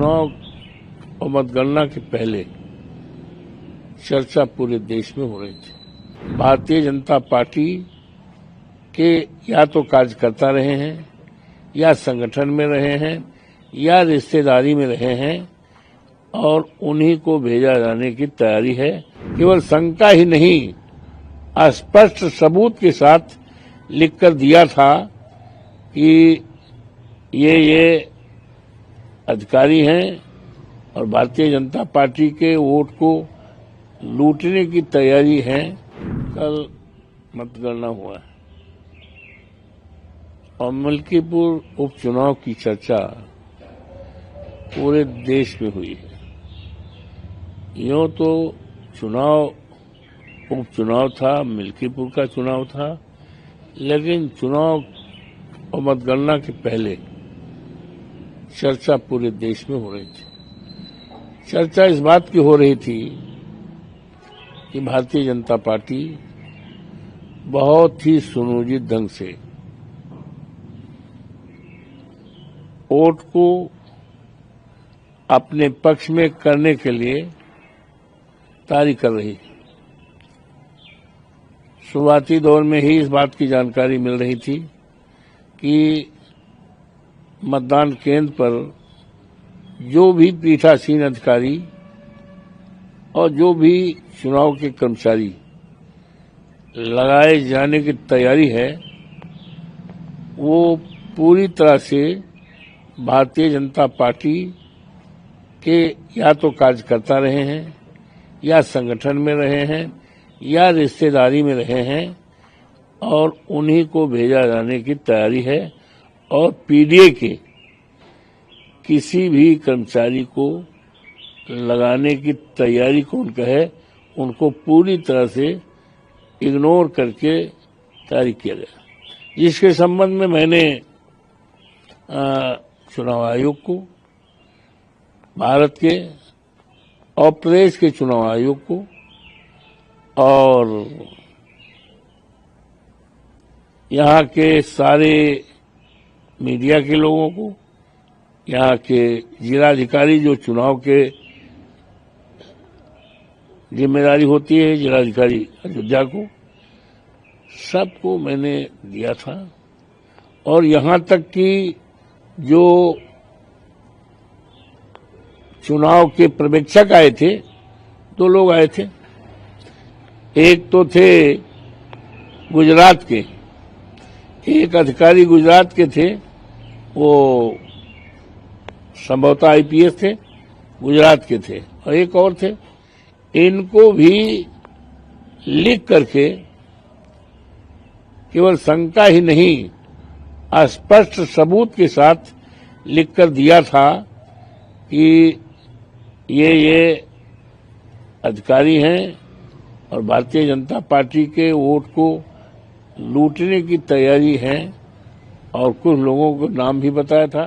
चुनाव और मतगणना के पहले चर्चा पूरे देश में हो रही थी। भारतीय जनता पार्टी के या तो कार्यकर्ता रहे हैं, या संगठन में रहे हैं, या रिश्तेदारी में रहे हैं और उन्हीं को भेजा जाने की तैयारी है। केवल शंका ही नहीं, स्पष्ट सबूत के साथ लिखकर दिया था कि ये अधिकारी हैं और भारतीय जनता पार्टी के वोट को लूटने की तैयारी है। कल मतगणना हुआ है और मलकीपुर उपचुनाव की चर्चा पूरे देश में हुई है। यूं तो चुनाव उपचुनाव था, मलकीपुर का चुनाव था, लेकिन चुनाव और मतगणना के पहले चर्चा पूरे देश में हो रही थी। चर्चा इस बात की हो रही थी कि भारतीय जनता पार्टी बहुत ही सुनियोजित ढंग से वोट को अपने पक्ष में करने के लिए तैयारी कर रही है। शुरुआती दौर में ही इस बात की जानकारी मिल रही थी कि मतदान केंद्र पर जो भी पीठासीन अधिकारी और जो भी चुनाव के कर्मचारी लगाए जाने की तैयारी है, वो पूरी तरह से भारतीय जनता पार्टी के या तो कार्यकर्ता रहे हैं, या संगठन में रहे हैं, या रिश्तेदारी में रहे हैं और उन्हीं को भेजा जाने की तैयारी है। और पीडीए के किसी भी कर्मचारी को लगाने की तैयारी कौन कहे, उनको पूरी तरह से इग्नोर करके तैयारी किया गया, जिसके संबंध में मैंने चुनाव आयोग को, भारत के और प्रदेश के चुनाव आयोग को और यहाँ के सारे मीडिया के लोगों को, यहाँ के जिलाधिकारी जो चुनाव के जिम्मेदारी होती है, जिलाधिकारी अयोध्या को, सबको मैंने दिया था। और यहाँ तक कि जो चुनाव के पर्यवेक्षक आए थे, 2 लोग आए थे। एक तो थे गुजरात के, एक अधिकारी गुजरात के थे, वो संभवतः आईपीएस थे, गुजरात के थे, और एक और थे। इनको भी लिख करके केवल शंका ही नहीं, स्पष्ट सबूत के साथ लिखकर दिया था कि ये अधिकारी हैं और भारतीय जनता पार्टी के वोट को लूटने की तैयारी है, और कुछ लोगों को नाम भी बताया था।